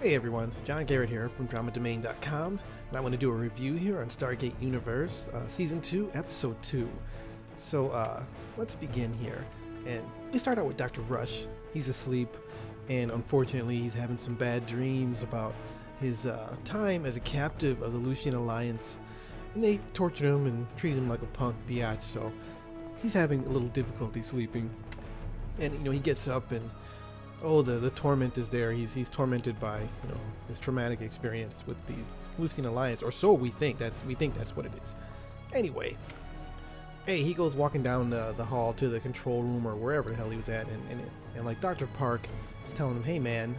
Hey everyone, John Garrett here from DramaDomain.com, and I want to do a review here on Stargate Universe, Season 2, Episode 2. So, let's begin here. And we start out with Dr. Rush. He's asleep, and unfortunately he's having some bad dreams about his time as a captive of the Lucian Alliance. And they tortured him and treated him like a punk biatch, so he's having a little difficulty sleeping. And, he gets up and the torment is there. He's tormented by, his traumatic experience with the Lucian Alliance, or so we think. We think that's what it is. Anyway, he goes walking down the hall to the control room or wherever the hell he was at, and like Dr. Park is telling him, hey man,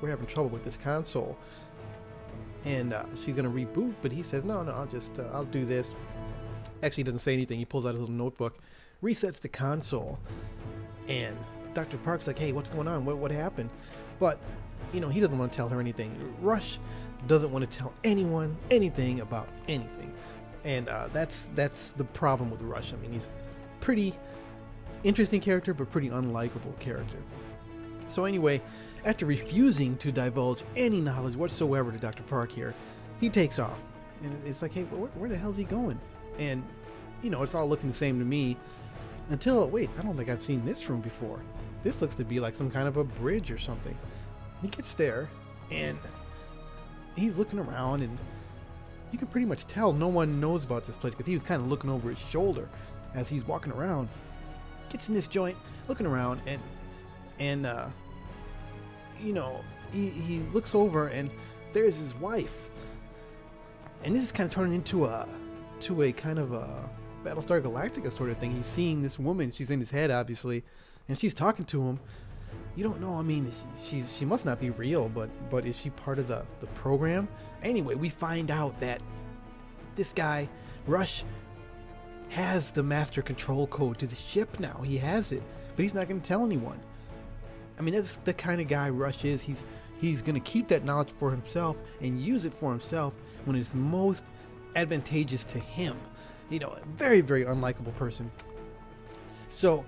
we're having trouble with this console, and she's gonna reboot, but he says, no, I'll do this. Actually, he doesn't say anything. He pulls out a little notebook, resets the console, and Dr. Park's like, hey, what's going on? What happened? But, he doesn't want to tell her anything. Rush doesn't want to tell anyone anything about anything. And that's the problem with Rush. I mean, he's pretty interesting character, but pretty unlikable character. So anyway, after refusing to divulge any knowledge whatsoever to Dr. Park here, he takes off. And it's like, hey, where the hell's he going? And, it's all looking the same to me. Until, wait, I don't think I've seen this room before. This looks to be like some kind of a bridge or something. He gets there, and he's looking around, and you can pretty much tell no one knows about this place because he was kind of looking over his shoulder as he's walking around. Gets in this joint, looking around, and he looks over, and there's his wife. And this is kind of turning into a kind of a Battlestar Galactica sort of thing. He's seeing this woman, she's in his head obviously, and she's talking to him. You don't know, I mean, she must not be real, but is she part of the program? Anyway, we find out that this guy, Rush, has the master control code to the ship now. He has it, but he's not going to tell anyone. I mean, that's the kind of guy Rush is. He's going to keep that knowledge for himself and use it for himself when it's most advantageous to him. A very, very unlikable person. So,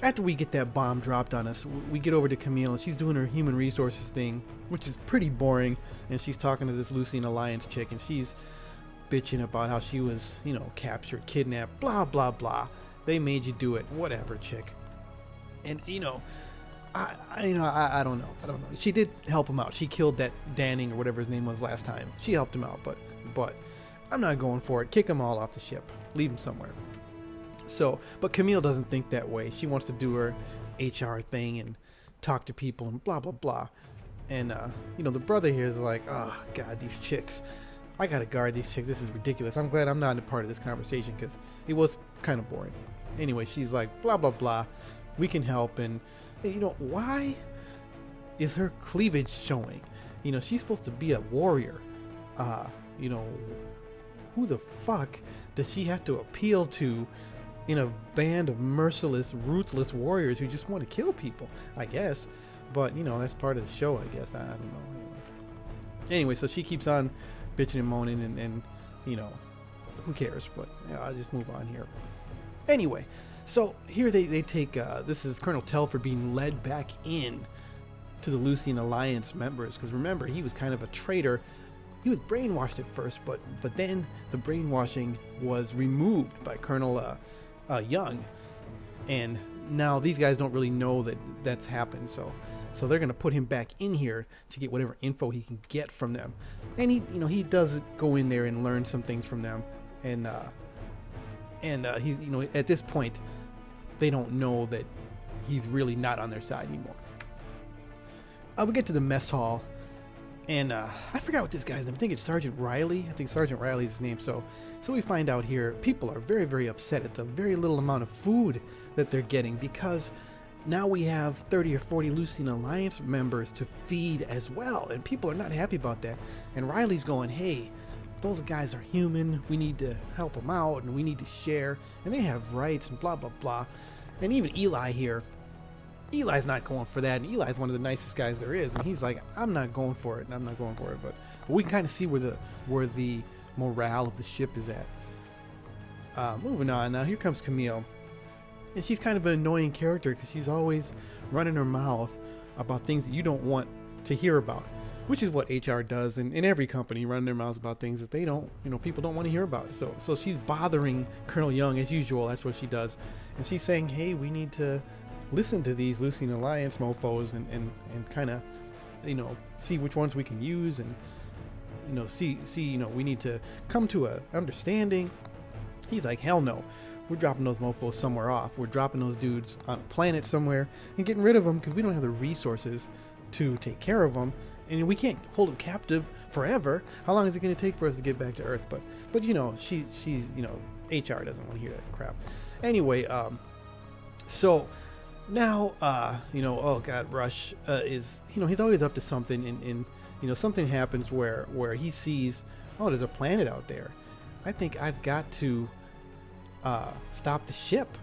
after we get that bomb dropped on us, we get over to Camille, and she's doing her human resources thing, which is pretty boring, and she's talking to this Lucian Alliance chick, and she's bitching about how she was, captured, kidnapped, blah, blah, blah. They made you do it, whatever, chick. And, I don't know. She did help him out. She killed that Danning, or whatever his name was last time. She helped him out, but I'm not going for it. Kick them all off the ship. Leave them somewhere. So, but Camille doesn't think that way. She wants to do her HR thing and talk to people and blah, blah, blah. And, the brother here is like, oh, God, these chicks. I got to guard these chicks. This is ridiculous. I'm glad I'm not a part of this conversation because it was kind of boring. Anyway, she's like, blah, blah, blah. We can help. And, why is her cleavage showing? She's supposed to be a warrior. Who the fuck does she have to appeal to in a band of merciless, ruthless warriors who just want to kill people, I guess. But, that's part of the show, I guess. I don't know. Anyway, so she keeps on bitching and moaning, and who cares? But I'll just move on here. Anyway, so here they take, this is Colonel Telford being led back in to the Lucian Alliance members, because remember, he was kind of a traitor. He was brainwashed at first, but then the brainwashing was removed by Colonel Young, and now these guys don't really know that that's happened. So they're gonna put him back in here to get whatever info he can get from them. And he does go in there and learn some things from them, and he's at this point they don't know that he's really not on their side anymore. We get to the mess hall. And I forgot what this guy's name. I think it's Sergeant Riley. I think Sergeant Riley's his name. So we find out here people are very, very upset at the very little amount of food that they're getting, because now we have 30 or 40 Lucian Alliance members to feed as well, and people are not happy about that. And Riley's going, hey, those guys are human. We need to help them out, and we need to share, and they have rights, and blah, blah, blah. And even Eli here, Eli's not going for that, and Eli's one of the nicest guys there is, and he's like, I'm not going for it, and I'm not going for it. But we can kind of see where the morale of the ship is at. Moving on, now here comes Camille, and she's kind of an annoying character because she's always running her mouth about things that you don't want to hear about. which is what HR does in every company, running their mouths about things that they don't, people don't want to hear about. So she's bothering Colonel Young as usual. That's what she does. And she's saying, hey, we need to listen to these Lucian Alliance mofos and kind of, see which ones we can use and, see, we need to come to a understanding. He's like, hell no. We're dropping those mofos somewhere off. We're dropping those dudes on a planet somewhere and getting rid of them because we don't have the resources to take care of them. And we can't hold them captive forever. How long is it going to take for us to get back to Earth? But she's HR doesn't want to hear that crap. Anyway, so now, oh God, Rush is, he's always up to something. And something happens where he sees, oh, there's a planet out there. I think I've got to stop the ship.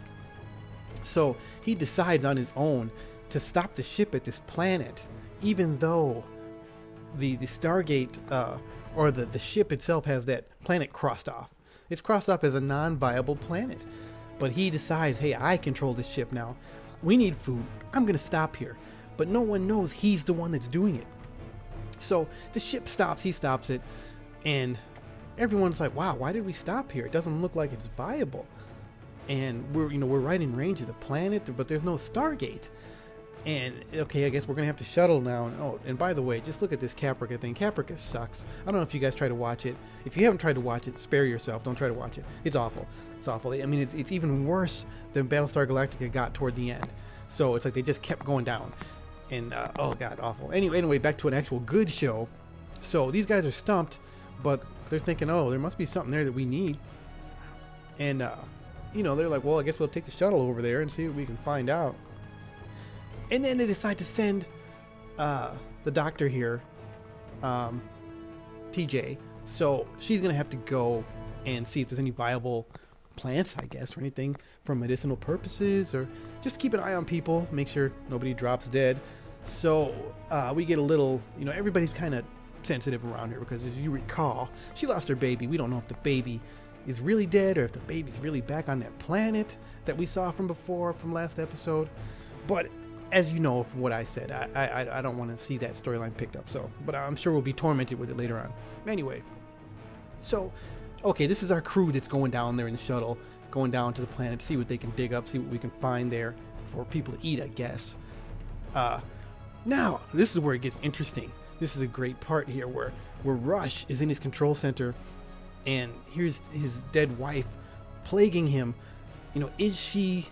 So he decides on his own to stop the ship at this planet, even though the Stargate or the ship itself has that planet crossed off. It's crossed off as a non-viable planet. But he decides, hey, I control this ship now. We need food. I'm going to stop here. But no one knows he's the one that's doing it. So the ship stops. He stops it. And everyone's like, wow, why did we stop here? It doesn't look like it's viable. And we're right in range of the planet, but there's no Stargate. And okay, I guess we're gonna have to shuttle now. Oh, and by the way, just look at this Caprica thing. Caprica sucks. I don't know if you guys try to watch it. If you haven't tried to watch it, spare yourself. Don't try to watch it. It's awful. It's awful. I mean, it's even worse than Battlestar Galactica got toward the end. So it's like they just kept going down. And oh God, awful. Anyway, back to an actual good show. So these guys are stumped, but they're thinking, oh, there must be something there that we need. And they're like, well, I guess we'll take the shuttle over there and see what we can find out. And then they decide to send the doctor here, TJ. So she's going to have to go and see if there's any viable plants, I guess, or anything for medicinal purposes, or just keep an eye on people, make sure nobody drops dead. So we get a little, everybody's kind of sensitive around here because, as you recall, she lost her baby. We don't know if the baby is really dead or if the baby's really back on that planet that we saw from before, from last episode. But as you know from what I said, I don't want to see that storyline picked up. So, but I'm sure we'll be tormented with it later on. Anyway, so okay, this is our crew that's going down there in the shuttle, going down to the planet, see what they can dig up, see what we can find there for people to eat, I guess. Now this is where it gets interesting. This is a great part here where Rush is in his control center, and here's his dead wife plaguing him. Is she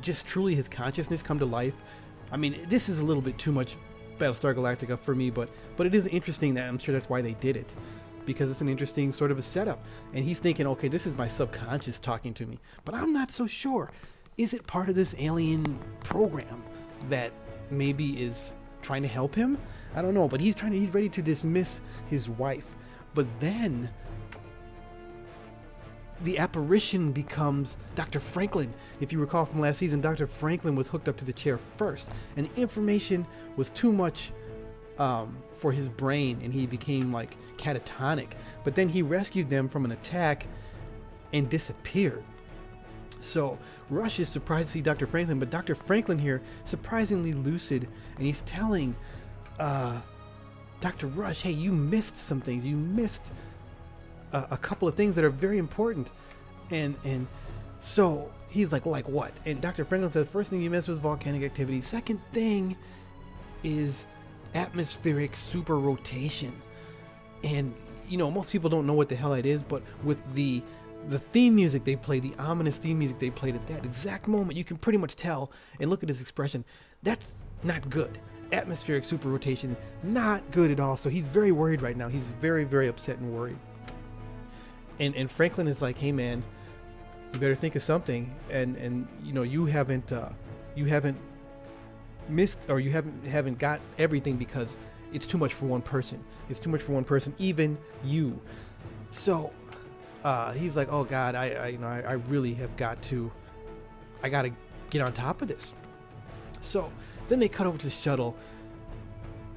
just truly his consciousness come to life? I mean, this is a little bit too much Battlestar Galactica for me, but it is interesting that I'm sure that's why they did it, because it's an interesting sort of a setup. And he's thinking, okay, this is my subconscious talking to me, but I'm not so sure. Is it part of this alien program that maybe is trying to help him? I don't know, but he's ready to dismiss his wife. But then the apparition becomes Dr. Franklin. If you recall from last season, Dr. Franklin was hooked up to the chair first, and the information was too much for his brain, and he became like catatonic. But then he rescued them from an attack and disappeared. So Rush is surprised to see Dr. Franklin, but Dr. Franklin here, surprisingly lucid, and he's telling Dr. Rush, hey, you missed some things. You missed a couple of things that are very important. And so he's like what? And Dr. Franklin says, first thing you missed was volcanic activity. Second thing is atmospheric super rotation. And most people don't know what the hell that is, but with the theme music they played, the ominous theme music they played at that exact moment, you can pretty much tell, and look at his expression, that's not good. Atmospheric super rotation, not good at all. So he's very worried right now. He's very, very upset and worried. And Franklin is like, hey man, you better think of something. And you haven't missed, or you haven't got everything, because it's too much for one person. It's too much for one person, even you. So he's like, oh God, I really have got to, I got to get on top of this. So then they cut over to the shuttle,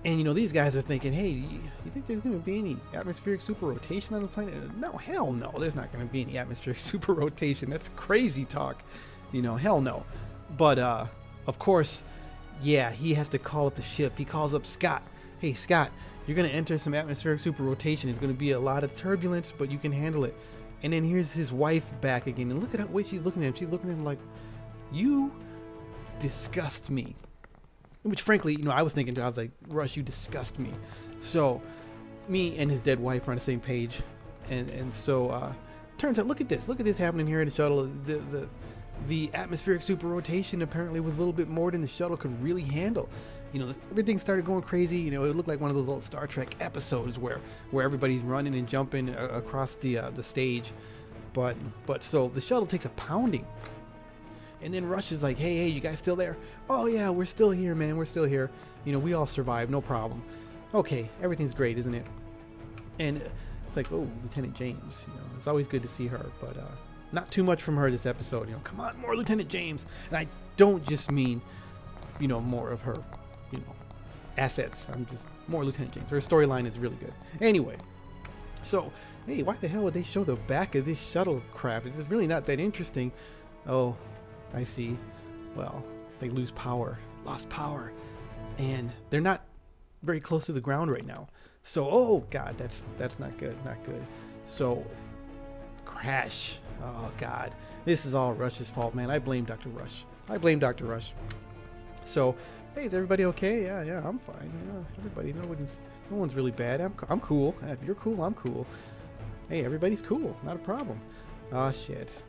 and these guys are thinking, hey, you think there's going to be any atmospheric super rotation on the planet? No, hell no, there's not going to be any atmospheric super rotation. That's crazy talk, hell no. But of course, yeah, he has to call up the ship. He calls up Scott, hey Scott, you're gonna enter some atmospheric super rotation. It's gonna be a lot of turbulence, but you can handle it. And then here's his wife back again, and look at the way she's looking at him. She's looking at him like, you disgust me. Which frankly, you know, I was thinking, I was like, Rush, you disgust me. So me and his dead wife are on the same page, and so turns out, look at this happening here in the shuttle. The atmospheric super rotation apparently was a little bit more than the shuttle could really handle. You know, everything started going crazy. You know, it looked like one of those old Star Trek episodes where everybody's running and jumping across the stage. But so the shuttle takes a pounding. And then Rush is like, hey, you guys still there? Oh yeah, we're still here, man. We're still here. You know, we all survived, no problem. Okay, everything's great, isn't it? And it's like, oh, Lieutenant James. You know, it's always good to see her, but not too much from her this episode. You know, come on, more Lieutenant James. And I don't just mean, you know, more of her, you know, assets. I'm just more Lieutenant James. Her storyline is really good. Anyway, so hey, why the hell would they show the back of this shuttlecraft? It's really not that interesting. Oh, I see. Well, they lost power, and they're not very close to the ground right now. So, oh God, that's not good, not good. So, crash. Oh God, this is all Rush's fault, man. I blame Dr. Rush. So, hey, is everybody okay? Yeah, I'm fine. Yeah, everybody, no one's really bad. I'm cool. If you're cool, I'm cool. Hey, everybody's cool. Not a problem. Oh shit.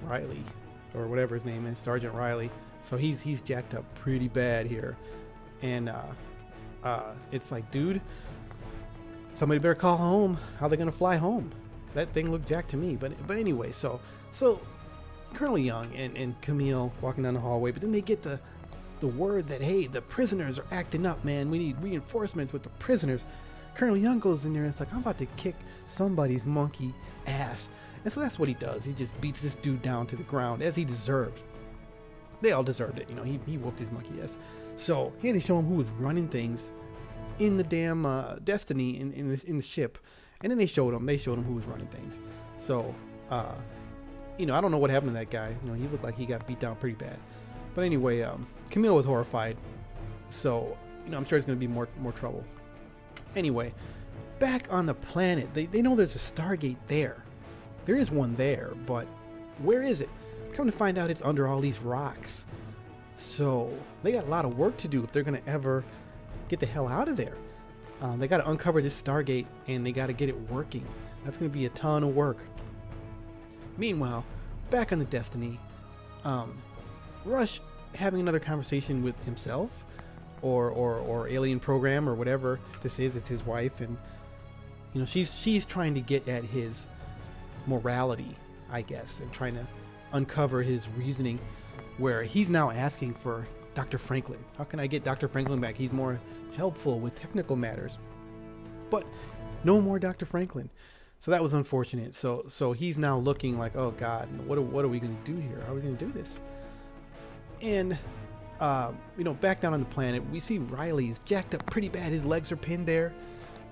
Riley, or whatever his name is, Sergeant Riley. So he's jacked up pretty bad here, and it's like, dude, somebody better call home. How they gonna fly home? That thing looked jacked to me. But anyway, so Colonel Young and Camille walking down the hallway, but then they get the word that, hey, the prisoners are acting up, man. We need reinforcements with the prisoners. Colonel Young goes in there and it's like, I'm about to kick somebody's monkey ass. And so that's what he does. He just beats this dude down to the ground, as he deserved. They all deserved it, you know. He whooped his monkey ass. So he had to show him who was running things in the damn Destiny in the ship, and then they showed him who was running things. So you know, I don't know what happened to that guy. You know, he looked like he got beat down pretty bad. But anyway, Camille was horrified. So you know, I'm sure it's going to be more trouble. Anyway, back on the planet, they know there's a Stargate there. There is one there, but where is it? Come to find out, it's under all these rocks. So they got a lot of work to do if they're going to ever get the hell out of there. They got to uncover this Stargate, and they got to get it working. That's going to be a ton of work. Meanwhile, back on the Destiny, Rush having another conversation with himself, or alien program, or whatever this is. It's his wife, and you know, she's trying to get at his morality, I guess, and trying to uncover his reasoning, where he's now asking for Dr. Franklin. How can I get Dr. Franklin back? He's more helpful with technical matters. But no more Dr. Franklin. So that was unfortunate. So he's now looking like, oh God, what are we going to do here? How are we going to do this? And you know, back down on the planet, we see Riley's jacked up pretty bad. His legs are pinned there,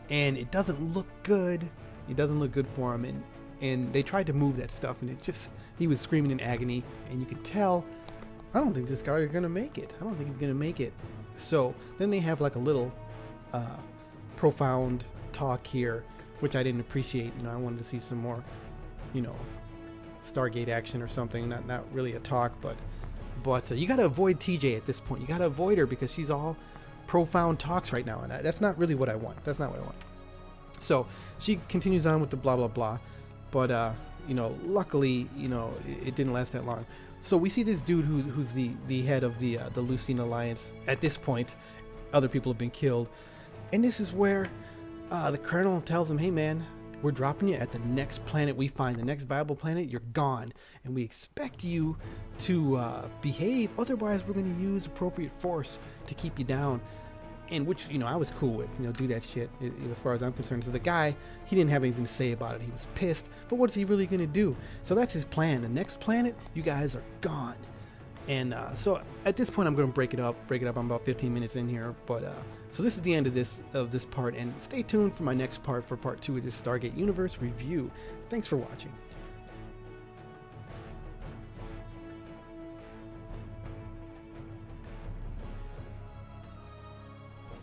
and it doesn't look good. It doesn't look good for him. And they tried to move that stuff, and he was screaming in agony, and you could tell, I don't think this guy is going to make it. I don't think he's going to make it. So then they have like a little profound talk here, which I didn't appreciate. You know, I wanted to see some more, you know, Stargate action or something. Not really a talk, but you got to avoid TJ at this point. You got to avoid her because she's all profound talks right now, and that's not really what I want. That's not what I want. So she continues on with the blah blah blah, but you know, luckily, you know, it didn't last that long. So we see this dude who's the head of the Lucine Alliance. At this point, other people have been killed, and this is where the colonel tells him, hey man, we're dropping you at the next planet we find, the next viable planet. You're gone, and we expect you to behave, otherwise we're going to use appropriate force to keep you down. And which, you know, I was cool with, you know, do that shit, as far as I'm concerned. So the guy, he didn't have anything to say about it. He was pissed, but what is he really going to do? So that's his plan. The next planet, you guys are gone. And so at this point, I'm going to break it up. I'm about 15 minutes in here, but so this is the end of this part, and stay tuned for my next part, for part 2 of this Stargate Universe review. Thanks for watching.